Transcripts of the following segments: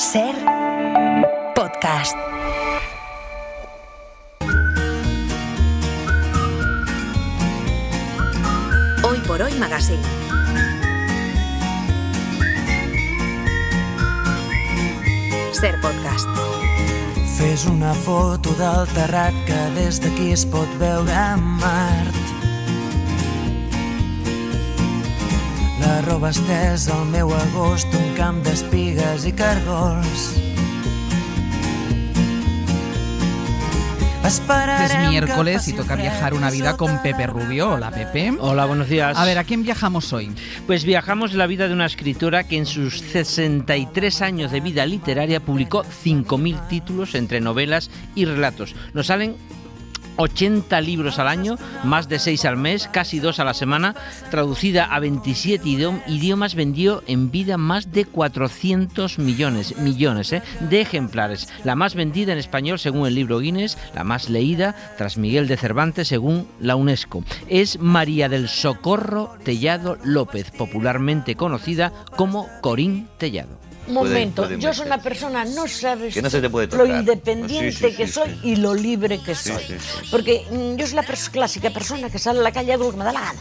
Ser podcast. Hoy por hoy Magazine. Ser podcast. Fes una foto del terrat que des d'aquí es pot veure Mart. La roba estesa al meu agost, un camp d'espigues i cargols. Es miércoles y toca viajar una vida con Pepe Rubio. Hola, Pepe. Hola, buenos días. A ver, ¿a quién viajamos hoy? Pues viajamos la vida de una escritora que en sus 63 años de vida literaria publicó 5.000 títulos entre novelas y relatos. Nos salen 80 libros al año, más de 6 al mes, casi 2 a la semana, traducida a 27 idiomas, vendió en vida más de 400 millones de ejemplares. La más vendida en español según el libro Guinness, la más leída tras Miguel de Cervantes según la UNESCO. Es María del Socorro Tellado López, popularmente conocida como Corín Tellado. Un momento, yo soy una persona, no sabes que no se te puede tocar. Lo independiente que soy y lo libre que soy. Porque yo soy la clásica persona que sale a la calle a lo que me da la gana.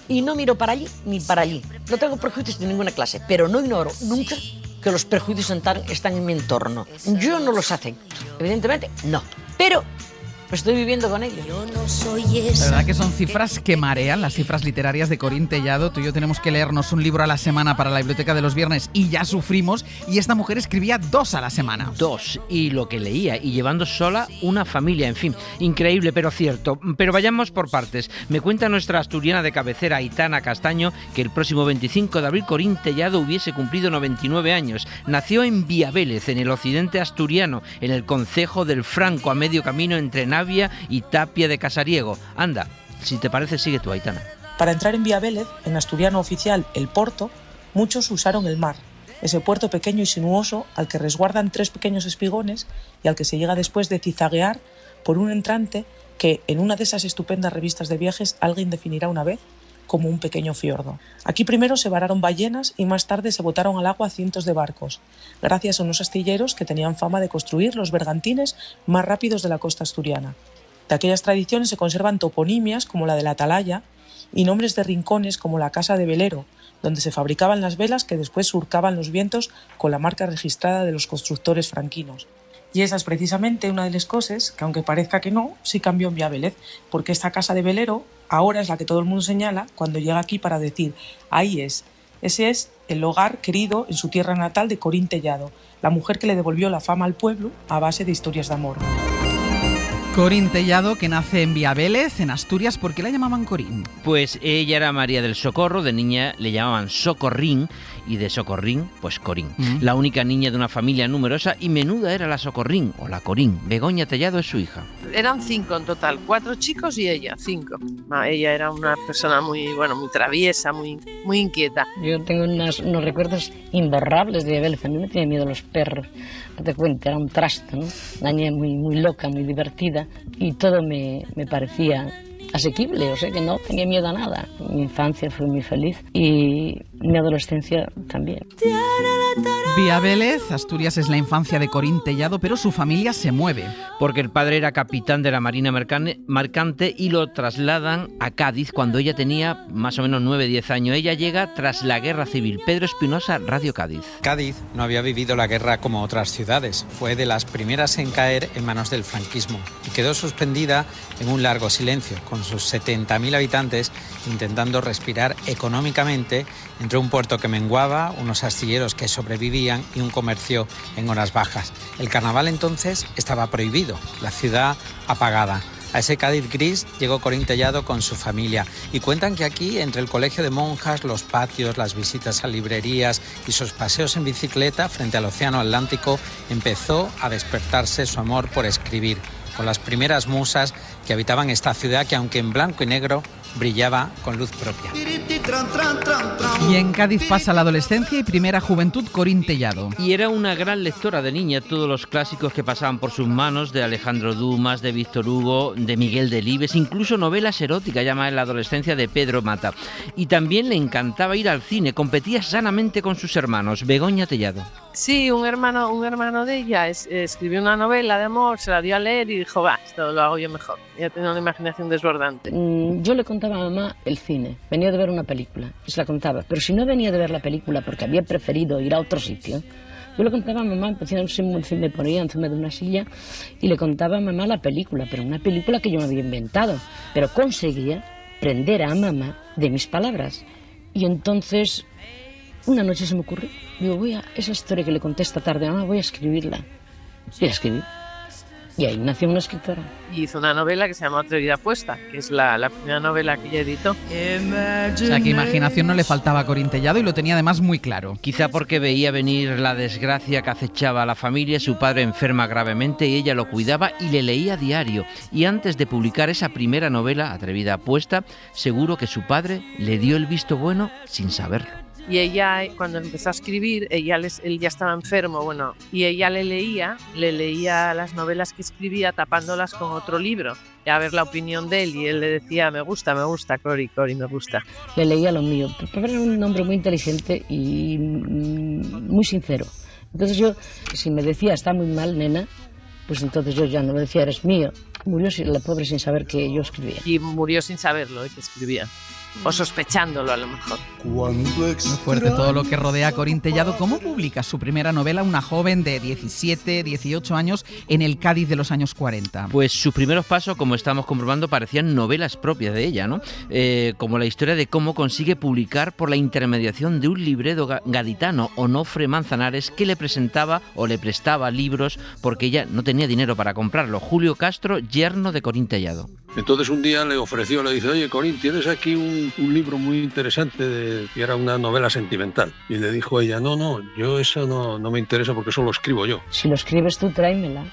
Y no miro para allí ni para allí. No tengo prejuicios de ninguna clase, pero no ignoro nunca que los prejuicios están en mi entorno. Yo no los acepto, evidentemente no. Pero estoy viviendo con ellos. La verdad que son cifras que marean, las cifras literarias de Corín Tellado. Tú y yo tenemos que leernos un libro a la semana para la biblioteca de los viernes y ya sufrimos. Y esta mujer escribía 2 a la semana. 2, y lo que leía, y llevando sola una familia, en fin, increíble pero cierto. Pero vayamos por partes. Me cuenta nuestra asturiana de cabecera, Aitana Castaño, que el próximo 25 de abril Corín Tellado hubiese cumplido 99 años. Nació en Viavélez, en el occidente asturiano, en el concejo del Franco, a medio camino entre Navia y Tapia de Casariego. Anda, si te parece, sigue tú, Aitana. Para entrar en Viavélez, en asturiano oficial el Porto, muchos usaron el mar, ese puerto pequeño y sinuoso al que resguardan 3 pequeños espigones y al que se llega después de cizaguear por un entrante que, en una de esas estupendas revistas de viajes, alguien definirá una vez como un pequeño fiordo. Aquí primero se vararon ballenas y más tarde se botaron al agua cientos de barcos, gracias a unos astilleros que tenían fama de construir los bergantines más rápidos de la costa asturiana. De aquellas tradiciones se conservan toponimias como la de la Atalaya y nombres de rincones como la Casa de Velero, donde se fabricaban las velas que después surcaban los vientos con la marca registrada de los constructores franquinos. Y esa es precisamente una de las cosas que, aunque parezca que no, sí cambió en Viavélez, porque esta casa de velero ahora es la que todo el mundo señala cuando llega aquí para decir, ahí es, ese es el hogar querido en su tierra natal de Corín Tellado, la mujer que le devolvió la fama al pueblo a base de historias de amor. Corín Tellado, que nace en Viavélez, en Asturias. ¿Por qué la llamaban Corín? Pues ella era María del Socorro, de niña le llamaban Socorrín, y de Socorrín, pues Corín. La única niña de una familia numerosa y menuda era la Socorrín, o la Corín. Begoña Tellado es su hija. Eran 5 en total, 4 chicos y ella, 5. Ella era una persona muy traviesa, muy inquieta. Yo tengo unos recuerdos imborrables de Viavélez. A mí me tenían miedo los perros. No te cuento, era un trasto, ¿no? Una niña muy loca, muy divertida, y todo me parecía asequible, o sea que no tenía miedo a nada. Mi infancia fue muy feliz y mi adolescencia también. Viavélez, Asturias, es la infancia de Corín Tellado, pero su familia se mueve. Porque el padre era capitán de la Marina Mercante y lo trasladan a Cádiz cuando ella tenía más o menos 9-10 años. Ella llega tras la Guerra Civil. Pedro Espinosa, Radio Cádiz. Cádiz no había vivido la guerra como otras ciudades. Fue de las primeras en caer en manos del franquismo y quedó suspendida en un largo silencio, con sus 70.000 habitantes intentando respirar económicamente entre un puerto que menguaba, unos astilleros que sobrevivían y un comercio en horas bajas. El carnaval entonces estaba prohibido, la ciudad apagada. A ese Cádiz gris llegó Corín Tellado con su familia y cuentan que aquí, entre el colegio de monjas, los patios, las visitas a librerías y sus paseos en bicicleta frente al océano Atlántico, empezó a despertarse su amor por escribir, con las primeras musas que habitaban esta ciudad que, aunque en blanco y negro, brillaba con luz propia. Y en Cádiz pasa la adolescencia y primera juventud Corín Tellado. Y era una gran lectora de niña, todos los clásicos que pasaban por sus manos, de Alejandro Dumas, de Víctor Hugo, de Miguel Delibes, incluso novelas eróticas, ya más en la adolescencia, de Pedro Mata. Y también le encantaba ir al cine, competía sanamente con sus hermanos. Begoña Tellado. Sí, un hermano de ella escribió una novela de amor, se la dio a leer y dijo, va, esto lo hago yo mejor. Ella tenía una imaginación desbordante. Yo le contaba a mamá el cine, venía de ver una película, y se la contaba, pero si no venía de ver la película porque había preferido ir a otro sitio, yo le contaba a mamá, me ponía encima de una silla y le contaba a mamá la película, pero una película que yo me había inventado, pero conseguía prender a mamá de mis palabras. Y entonces una noche se me ocurrió, digo, esa historia que le conté esta tarde a mamá, voy a escribirla. Y la escribí. Y ahí nació una escritora. Y hizo una novela que se llama Atrevida Apuesta, que es la primera novela que ella editó. O sea que imaginación no le faltaba a Corín Tellado y lo tenía además muy claro. Quizá porque veía venir la desgracia que acechaba a la familia, su padre enferma gravemente y ella lo cuidaba y le leía a diario. Y antes de publicar esa primera novela, Atrevida Apuesta, seguro que su padre le dio el visto bueno sin saberlo. Y ella, cuando empezó a escribir, él ya estaba enfermo, y ella le leía las novelas que escribía tapándolas con otro libro, y a ver la opinión de él, y él le decía, me gusta, Cori, me gusta. Le leía lo mío, pero era un hombre muy inteligente y muy sincero. Entonces yo, si me decía, está muy mal, nena, pues entonces yo ya no le decía, eres mío. Murió la pobre sin saber que yo escribía. Y murió sin saberlo, que escribía. O sospechándolo a lo mejor. Muy fuerte todo lo que rodea a Corín Tellado. ¿Cómo publica su primera novela una joven de 17, 18 años en el Cádiz de los años 40? Pues sus primeros pasos, como estamos comprobando, parecían novelas propias de ella, ¿no? Como la historia de cómo consigue publicar por la intermediación de un librero gaditano, Onofre Manzanares, que le presentaba o le prestaba libros porque ella no tenía dinero para comprarlo. Julio Castro, yerno de Corín Tellado. Entonces un día le dice, oye, Corín, tienes aquí un libro muy interesante que era una novela sentimental. Y le dijo ella, no, yo eso no me interesa porque eso lo escribo yo. Si lo escribes tú, tráemela.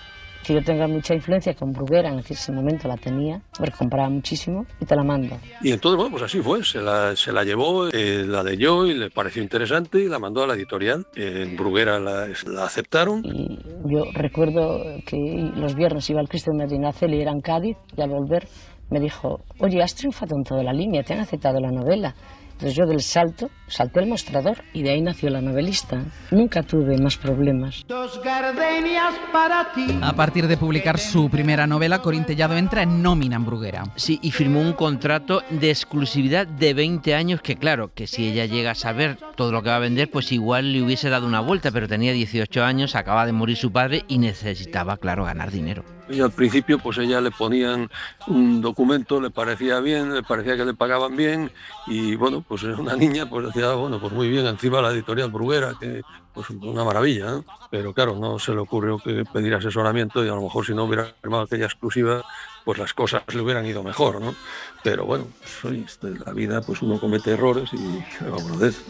Que yo tenga mucha influencia con Bruguera, en ese momento la tenía, porque compraba muchísimo, y te la mando. Y entonces, pues así fue, se la llevó, la leyó y le pareció interesante y la mandó a la editorial. En Bruguera la aceptaron. Y yo recuerdo que los viernes iba al Cristo de Medinaceli y era en Cádiz, y al volver me dijo, oye, has triunfado en toda la línea, te han aceptado la novela. Entonces yo del salté el mostrador y de ahí nació la novelista. Nunca tuve más problemas. A partir de publicar su primera novela, Corín Tellado entra en nómina en Bruguera. Sí, y firmó un contrato de exclusividad de 20 años que claro, que si ella llega a saber todo lo que va a vender, pues igual le hubiese dado una vuelta, pero tenía 18 años, acaba de morir su padre y necesitaba, claro, ganar dinero. Y al principio pues ella le ponían un documento, le parecía bien, le parecía que le pagaban bien y bueno, pues era una niña, pues decía, bueno, pues muy bien, encima la editorial Bruguera, que pues una maravilla, ¿no? Pero claro, no se le ocurrió que pedir asesoramiento y a lo mejor si no hubiera firmado aquella exclusiva, pues las cosas le hubieran ido mejor, ¿no? Pero bueno, pues, la vida, pues uno comete errores y vamos a decir.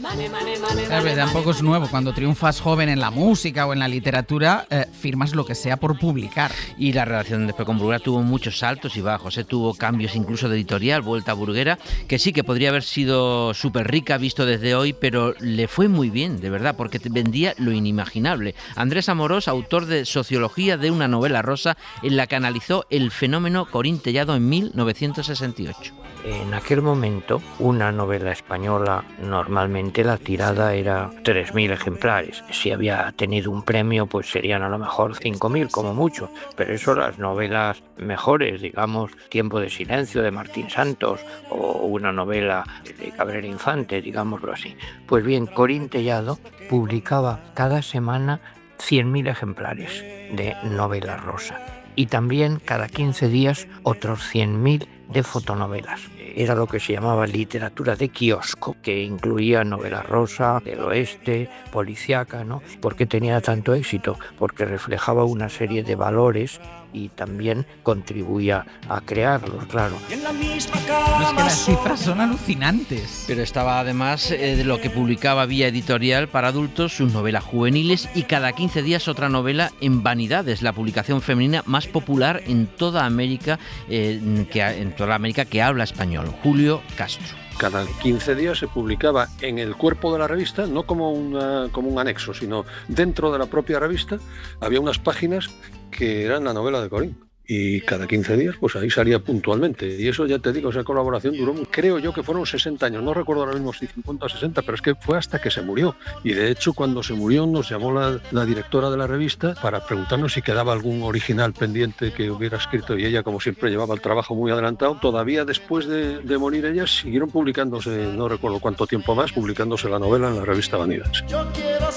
Claro, tampoco es nuevo. Cuando triunfas joven en la música o en la literatura, firmas lo que sea por publicar. Y la relación después con Bruguera tuvo muchos altos y bajos, tuvo cambios incluso de editorial, vuelta a Bruguera, que sí, que podría haber sido súper rica visto desde hoy, pero le fue muy bien, de verdad, porque vendía lo inimaginable. Andrés Amorós, autor de Sociología de una novela rosa, en la que analizó el fenómeno Corín Tellado en 1968. En aquel momento, una novela española, normalmente la tirada era 3.000 ejemplares. Si había tenido un premio, pues serían a lo mejor 5.000 como mucho. Pero eso las novelas mejores, digamos, Tiempo de silencio de Martín Santos o una novela de Cabrera Infante, digámoslo así. Pues bien, Corín Tellado publicaba cada semana 100.000 ejemplares de novela rosa. Y también cada 15 días otros 100.000 de fotonovelas. Era lo que se llamaba literatura de kiosco, que incluía novela rosa, del oeste, policíaca, ¿no? ¿Por qué tenía tanto éxito? Porque reflejaba una serie de valores y también contribuía a crearlos, claro. Es que las cifras son alucinantes. Pero estaba además de lo que publicaba vía editorial para adultos, sus novelas juveniles y cada 15 días otra novela en Vanidades, la publicación femenina más popular en toda América, que habla español. Julio Castro. cada 15 días se publicaba en el cuerpo de la revista, no como un anexo, sino dentro de la propia revista, había unas páginas que eran la novela de Corín. Y cada 15 días, pues ahí salía puntualmente. Y eso, ya te digo, esa colaboración duró, creo yo que fueron 60 años. No recuerdo ahora mismo si 50 o 60, pero es que fue hasta que se murió. Y de hecho, cuando se murió, nos llamó la directora de la revista para preguntarnos si quedaba algún original pendiente que hubiera escrito. Y ella, como siempre, llevaba el trabajo muy adelantado. Todavía después de morir ella, siguieron publicándose, no recuerdo cuánto tiempo más, publicándose la novela en la revista Vanidades.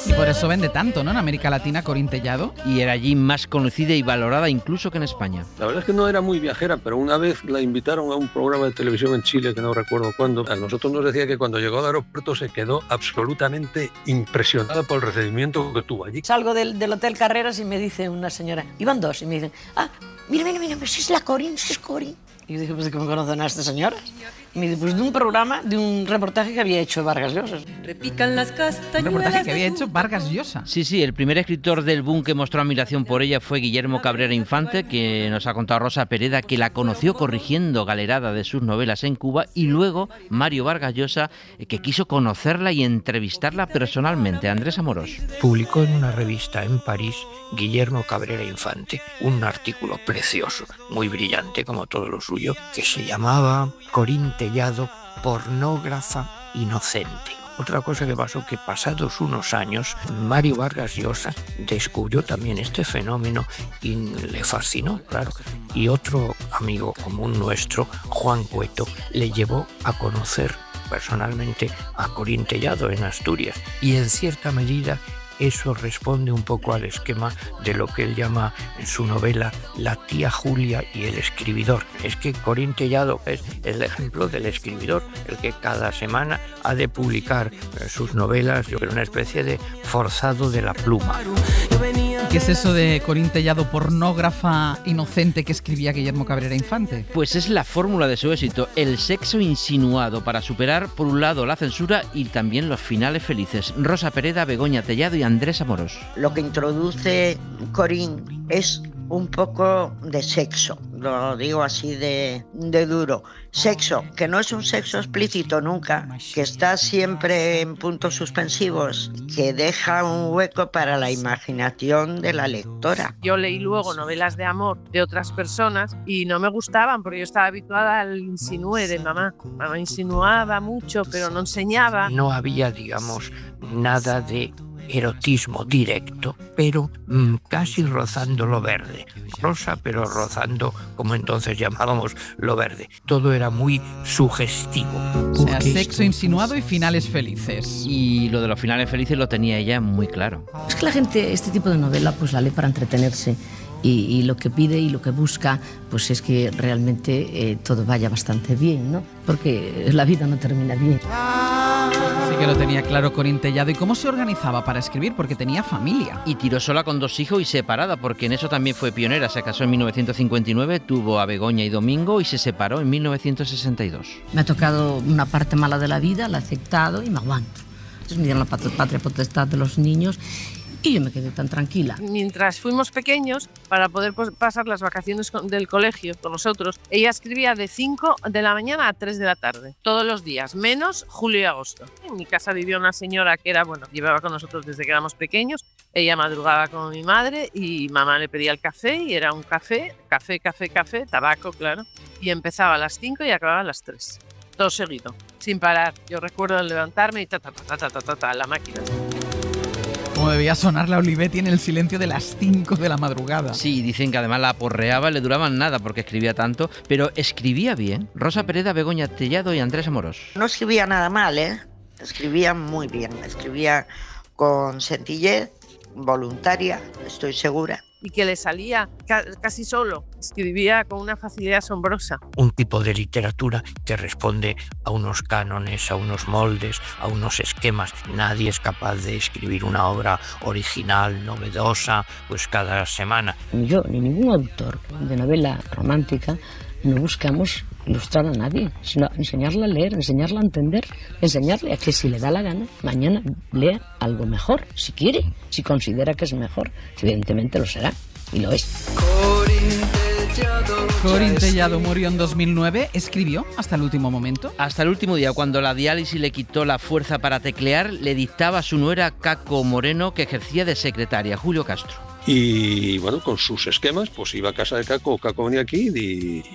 Y por eso vende tanto, ¿no? En América Latina, Corín Tellado. Y era allí más conocida y valorada incluso que en España. La verdad es que no era muy viajera, pero una vez la invitaron a un programa de televisión en Chile, que no recuerdo cuándo. A nosotros nos decía que cuando llegó al aeropuerto se quedó absolutamente impresionada por el recibimiento que tuvo allí. Salgo del Hotel Carreras y me dice una señora, iban dos, y me dicen, mira, si es la Corín, si es Corín. Y yo dije, pues ¿cómo conocen a estas señoras? Y me dice, pues de un programa, de un reportaje que había hecho Vargas Llosa. ¿Un reportaje que había hecho Vargas Llosa? Sí, el primer escritor del boom que mostró admiración por ella fue Guillermo Cabrera Infante, que nos ha contado Rosa Pereda, que la conoció corrigiendo galerada de sus novelas en Cuba, y luego Mario Vargas Llosa, que quiso conocerla y entrevistarla personalmente. Andrés Amorós. Publicó en una revista en París Guillermo Cabrera Infante un artículo precioso, muy brillante como todo lo suyo, que se llamaba Corín Tellado, pornógrafa inocente. Otra cosa que pasó, que pasados unos años, Mario Vargas Llosa descubrió también este fenómeno y le fascinó, claro. Y otro amigo común nuestro, Juan Cueto, le llevó a conocer personalmente a Corín Tellado en Asturias. Y en cierta medida eso responde un poco al esquema de lo que él llama en su novela La tía Julia y el escribidor. Es que Corín Tellado es el ejemplo del escribidor, el que cada semana ha de publicar sus novelas, una especie de forzado de la pluma. ¿Qué es eso de Corín Tellado, pornógrafa inocente, que escribía Guillermo Cabrera Infante? Pues es la fórmula de su éxito, el sexo insinuado para superar, por un lado, la censura y también los finales felices. Rosa Pereda, Begoña Tellado y Andrés Amorós. Lo que introduce Corín es un poco de sexo, lo digo así de duro. Sexo, que no es un sexo explícito nunca, que está siempre en puntos suspensivos, que deja un hueco para la imaginación de la lectora. Yo leí luego novelas de amor de otras personas y no me gustaban porque yo estaba habituada al insinúe de mamá. Mamá insinuaba mucho, pero no enseñaba. No había, digamos, nada de erotismo directo, pero casi rozando lo verde. Rosa, pero rozando, como entonces llamábamos, lo verde. Todo era muy sugestivo. O sea, sexo insinuado y finales felices. Y lo de los finales felices lo tenía ella muy claro. Es que la gente este tipo de novela pues la lee para entretenerse. Y lo que pide y lo que busca pues es que realmente todo vaya bastante bien, ¿no? Porque la vida no termina bien. Sí que lo tenía claro Corín Tellado. ¿Y cómo se organizaba para escribir? Porque tenía familia. Y tiró sola con 2 hijos y separada, porque en eso también fue pionera. Se casó en 1959, tuvo a Begoña y Domingo y se separó en 1962. Me ha tocado una parte mala de la vida, la he aceptado y me aguanto. Entonces me dieron la patria potestad de los niños. Y yo me quedé tan tranquila. Mientras fuimos pequeños, para poder pasar las vacaciones del colegio con nosotros, ella escribía de 5 de la mañana a 3 de la tarde, todos los días, menos julio y agosto. En mi casa vivía una señora que era, llevaba con nosotros desde que éramos pequeños. Ella madrugaba con mi madre y mamá le pedía el café y era un café, tabaco, claro. Y empezaba a las 5 y acababa a las 3. Todo seguido, sin parar. Yo recuerdo levantarme y la máquina. Como debía sonar la Olivetti en el silencio de las 5 de la madrugada. Sí, dicen que además la aporreaba, le duraban nada porque escribía tanto, pero escribía bien. Rosa Pereda, Begoña Tellado y Andrés Amorós. No escribía nada mal, escribía muy bien, escribía con sencillez, voluntaria, estoy segura. Y que le salía casi solo, escribía con una facilidad asombrosa. Un tipo de literatura que responde a unos cánones, a unos moldes, a unos esquemas. Nadie es capaz de escribir una obra original, novedosa, pues cada semana. Ni yo, ni ningún autor de novela romántica no buscamos ilustrar a nadie, sino enseñarle a leer, enseñarle a entender, enseñarle a que si le da la gana, mañana lea algo mejor, si quiere, si considera que es mejor. Evidentemente lo será, y lo es. Corín Corín Tellado murió en 2009. ¿Escribió hasta el último momento? Hasta el último día, cuando la diálisis le quitó la fuerza para teclear, le dictaba a su nuera Caco Moreno, que ejercía de secretaria, Julio Castro. Y bueno, con sus esquemas, pues iba a casa de Caco, Caco venía aquí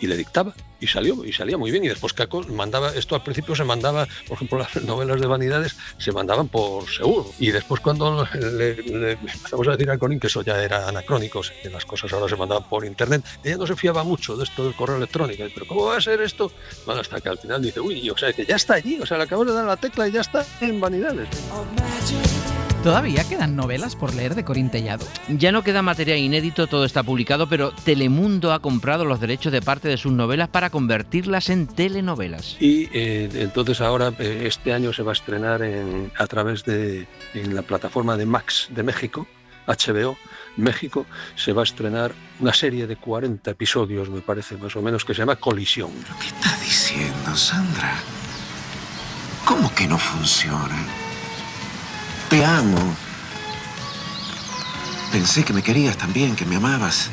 y le dictaba. Y salía muy bien. Y después Caco mandaba, esto al principio se mandaba, por ejemplo, las novelas de vanidades se mandaban por seguro. Y después cuando le empezamos a decir a Corín que eso ya era anacrónico, que las cosas ahora se mandaban por internet, ella no se fiaba mucho de esto del correo electrónico. Pero ¿cómo va a ser esto? Bueno, hasta que al final dice, uy, o sea, que ya está allí, o sea, le acabamos de dar la tecla y ya está en vanidades. ¿Todavía quedan novelas por leer de Corín Tellado? Ya no queda material inédito, todo está publicado, pero Telemundo ha comprado los derechos de parte de sus novelas para convertirlas en telenovelas. Y entonces ahora, este año se va a estrenar en la plataforma de Max de México, HBO México, se va a estrenar una serie de 40 episodios, me parece, más o menos, que se llama Colisión. ¿Qué estás diciendo, Sandra? ¿Cómo que no funciona? Te amo. Pensé que me querías también, que me amabas.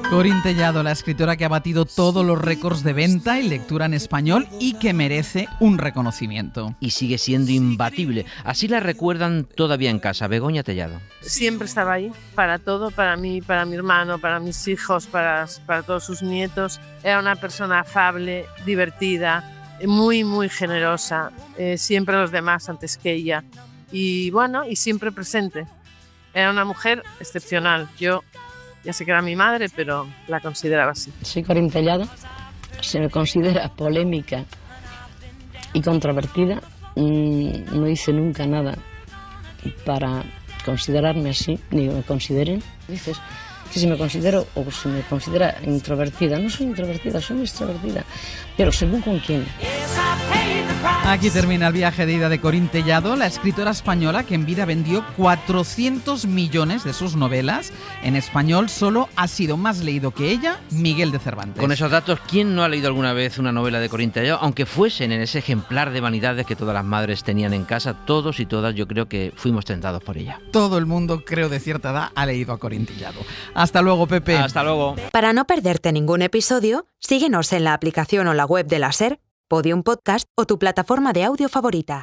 Corín Tellado, la escritora que ha batido todos los récords de venta y lectura en español y que merece un reconocimiento. Y sigue siendo imbatible. Así la recuerdan todavía en casa, Begoña Tellado. Siempre estaba ahí, para todo, para mí, para mi hermano, para mis hijos, para todos sus nietos. Era una persona afable, divertida, muy, muy generosa, siempre los demás antes que ella. Y bueno, y siempre presente. Era una mujer excepcional. Yo ya sé que era mi madre, pero la consideraba así. Soy Corín Tellado, se me considera polémica y controvertida. No hice nunca nada para considerarme así, ni me consideren. Dices que si me considero o si me considera introvertida. No soy introvertida, soy extrovertida, pero según con quién. Aquí termina el viaje de ida de Corín Tellado, la escritora española que en vida vendió 400 millones de sus novelas. En español solo ha sido más leído que ella Miguel de Cervantes. Con esos datos, ¿quién no ha leído alguna vez una novela de Corín Tellado? Aunque fuesen en ese ejemplar de vanidades que todas las madres tenían en casa, todos y todas yo creo que fuimos tentados por ella. Todo el mundo, creo, de cierta edad ha leído a Corín Tellado. Hasta luego, Pepe. Hasta luego. Para no perderte ningún episodio, síguenos en la aplicación o la web de la SER, Podium Podcast o tu plataforma de audio favorita.